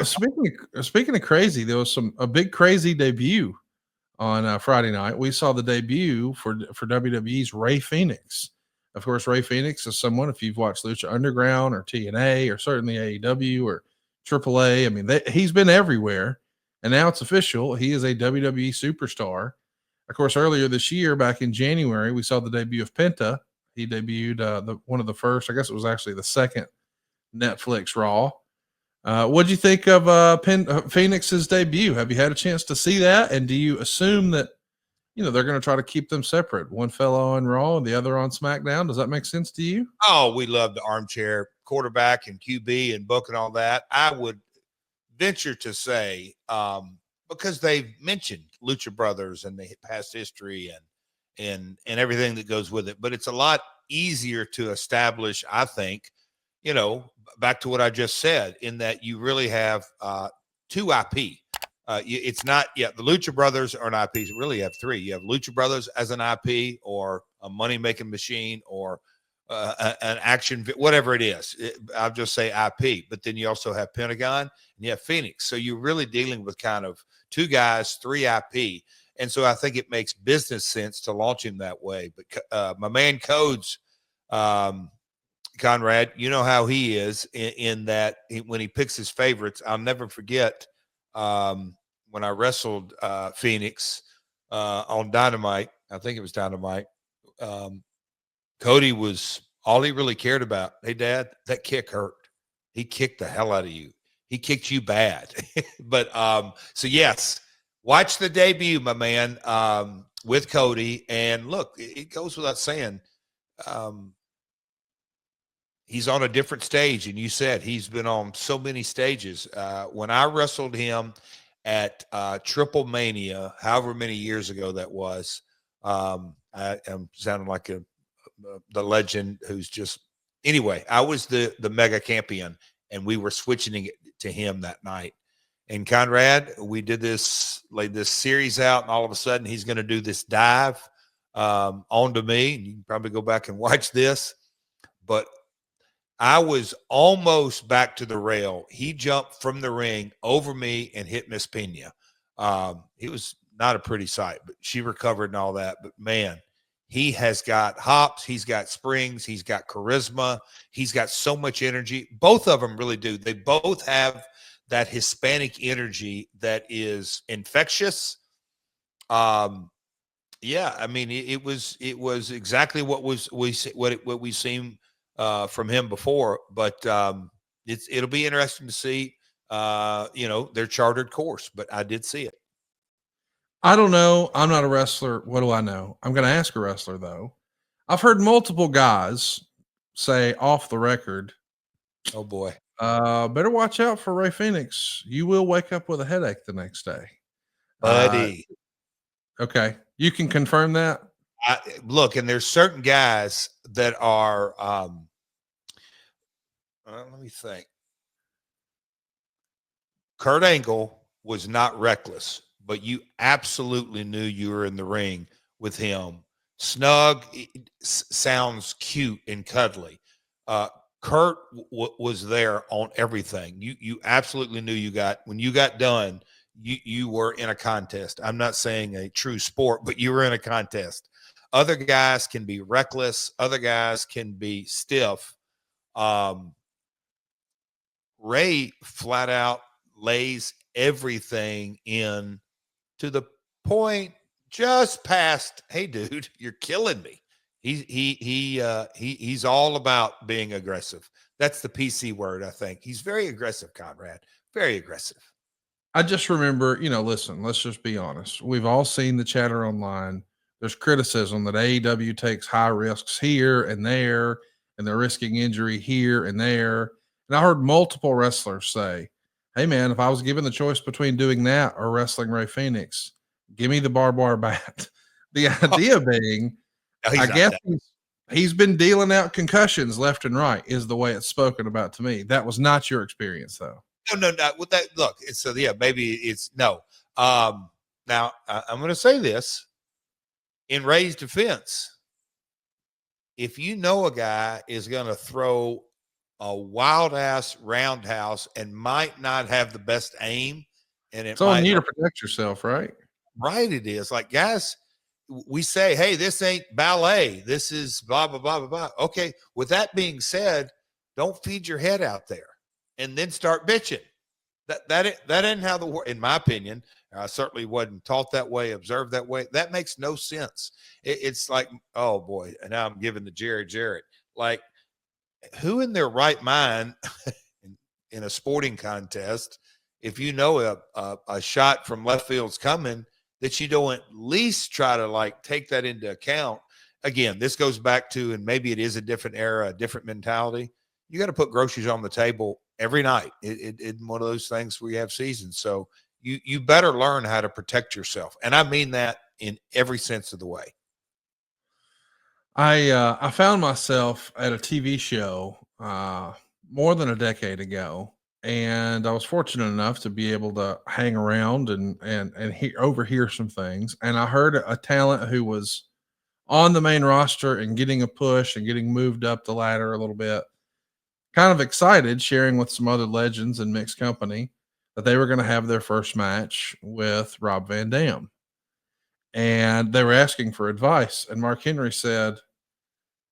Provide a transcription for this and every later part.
Speaking of crazy, there was a big crazy debut on Friday night. We saw the debut for WWE's Rey Fenix. Of course, Rey Fenix is someone, if you've watched Lucha Underground or TNA or certainly AEW or AAA, I mean, he's been everywhere. And now it's official. He is a WWE superstar. Of course, earlier this year, back in January, we saw the debut of Penta. He debuted one of the first, I guess it was actually the second Netflix Raw. What'd you think of Phoenix's debut? Have you had a chance to see that? And do you assume that they're going to try to keep them separate? One fella on Raw and the other on SmackDown. Does that make sense to you? Oh, we love the armchair quarterback and QB and book and all that. I would venture to say, because they've mentioned Lucha Brothers and the past history and everything that goes with it, but it's a lot easier to establish, I think, back to what I just said, in that you really have two IP. It's not yet the Lucha Brothers are an IP. You really have three. You have Lucha Brothers as an IP, or a money-making machine, or an action, whatever it is. I'll just say IP. But then you also have Pentagon and you have Phoenix. So you're really dealing with kind of two guys, three IP. And so I think it makes business sense to launch him that way. But my man Codes, Conrad, you know how he is in that when he picks his favorites. I'll never forget when I wrestled Phoenix on Dynamite. I think it was Dynamite. Cody was all he really cared about. Hey, Dad, that kick hurt. He kicked the hell out of you. He kicked you bad. But so, yes, watch the debut, my man, with Cody. And look, it goes without saying, he's on a different stage. And you said he's been on so many stages. When I wrestled him at Triple Mania, however many years ago that was, I am sounding like the legend who's just anyway. I was the mega champion, and we were switching it to him that night. And Conrad, we did laid this series out, and all of a sudden he's going to do this dive onto me. And you can probably go back and watch this, but I was almost back to the rail. He jumped from the ring over me and hit Miss Pena. It was not a pretty sight, but she recovered and all that. But man, he has got hops. He's got springs. He's got charisma. He's got so much energy. Both of them really do. They both have that Hispanic energy that is infectious. Yeah, I mean, it was exactly what we've seen from him before. But it'll be interesting to see, their chartered course. But I did see it. I don't know. I'm not a wrestler. What do I know? I'm going to ask a wrestler, though. I've heard multiple guys say off the record, oh boy, better watch out for Rey Fenix. You will wake up with a headache the next day. Buddy. Okay. You can confirm that? Look, and there's certain guys that are, let me think. Kurt Angle was not reckless, but you absolutely knew you were in the ring with him. Snug sounds cute and cuddly. Kurt was there on everything. You absolutely knew when you got done, you were in a contest. I'm not saying a true sport, but you were in a contest. Other guys can be reckless. Other guys can be stiff. Ray flat out lays everything in to the point just past, hey dude, you're killing me. He's all about being aggressive. That's the PC word, I think. He's very aggressive, Conrad. Very aggressive. I just remember, listen, let's just be honest. We've all seen the chatter online. There's criticism that AEW takes high risks here and there, and they're risking injury here and there. And I heard multiple wrestlers say, hey man, if I was given the choice between doing that or wrestling Rey Fenix, give me the barbed wire bat. The idea being, I guess he's been dealing out concussions left and right, is the way it's spoken about to me. That was not your experience, though. No. With that, look. So yeah, maybe it's no. Now I'm going to say this in Ray's defense: if you know a guy is going to throw a wild ass roundhouse and might not have the best aim. And it's on you to protect yourself, right? Right. It is like, guys, we say, hey, this ain't ballet. This is blah, blah, blah, blah, blah. Okay. With that being said, don't feed your head out there and then start bitching. That ain't how the world, in my opinion. I certainly wasn't taught that way, observed that way. That makes no sense. It's like, oh boy, and now I'm giving the Jarrett. Like, who in their right mind in a sporting contest, if you know a shot from left field's coming, that you don't at least try to like take that into account? Again, this goes back to, and maybe it is a different era, a different mentality. You got to put groceries on the table every night. It's one of those things where you have seasons. So you better learn how to protect yourself. And I mean that in every sense of the way. I found myself at a TV show more than a decade ago, and I was fortunate enough to be able to hang around and overhear some things. And I heard a talent who was on the main roster and getting a push and getting moved up the ladder a little bit, kind of excited, sharing with some other legends in mixed company that they were going to have their first match with Rob Van Dam. And they were asking for advice. And Mark Henry said,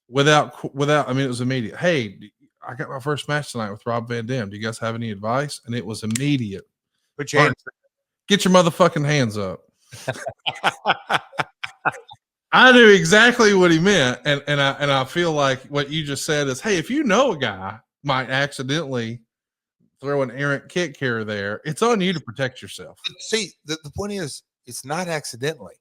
without, I mean, it was immediate. Hey, I got my first match tonight with Rob Van Dam. Do you guys have any advice? And it was immediate. Put your hands. Get your motherfucking hands up. I knew exactly what he meant. And I feel like what you just said is, hey, if you know a guy might accidentally throw an errant kick here or there, it's on you to protect yourself. See, the point is, it's not accidentally.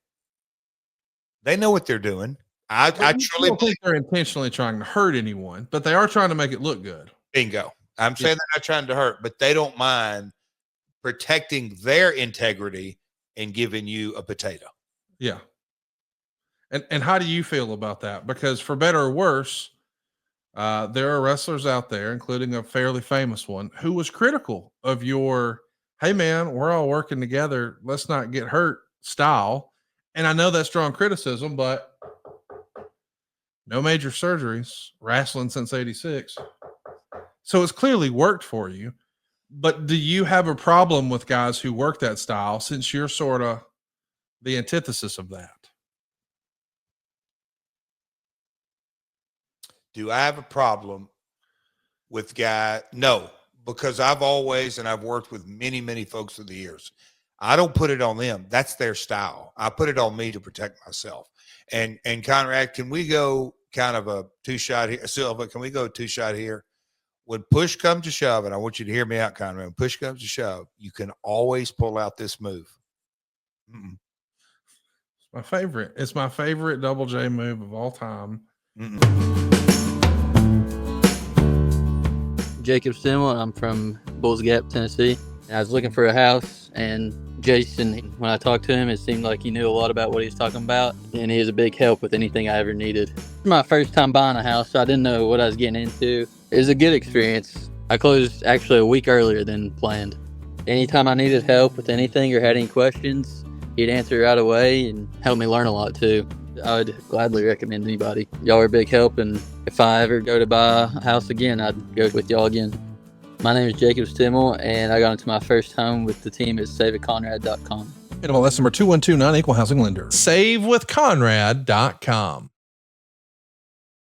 They know what they're doing. I truly don't think they're intentionally trying to hurt anyone, but they are trying to make it look good. Bingo. I'm saying they're not trying to hurt, but they don't mind protecting their integrity and giving you a potato. Yeah. And how do you feel about that? Because for better or worse, there are wrestlers out there, including a fairly famous one, who was critical of your, hey man, we're all working together, let's not get hurt style. And I know that's strong criticism, but no major surgeries, wrestling since 86. So it's clearly worked for you. But do you have a problem with guys who work that style, since you're sort of the antithesis of that? Do I have a problem with guy? No, because I've always, and I've worked with many, many folks through the years. I don't put it on them. That's their style. I put it on me to protect myself. And Conrad, can we go kind of a two-shot here? Silva, can we go two-shot here? When push comes to shove, and I want you to hear me out, Conrad, when push comes to shove, you can always pull out this move. It's my favorite. It's my favorite Double J move of all time. Jacob Silva. I'm from Bulls Gap, Tennessee. I was looking for a house, and Jason, when I talked to him, it seemed like he knew a lot about what he was talking about, and he was a big help with anything I ever needed. It was my first time buying a house, so I didn't know what I was getting into. It was a good experience. I closed actually a week earlier than planned. Anytime I needed help with anything or had any questions, he'd answer right away and help me learn a lot too. I would gladly recommend anybody. Y'all are a big help, and if I ever go to buy a house again, I'd go with y'all again. My name is Jacob Stimmel, and I got into my first home with the team at SaveWithConrad.com. NMLS number 2129, Equal Housing Lender. SaveWithConrad.com.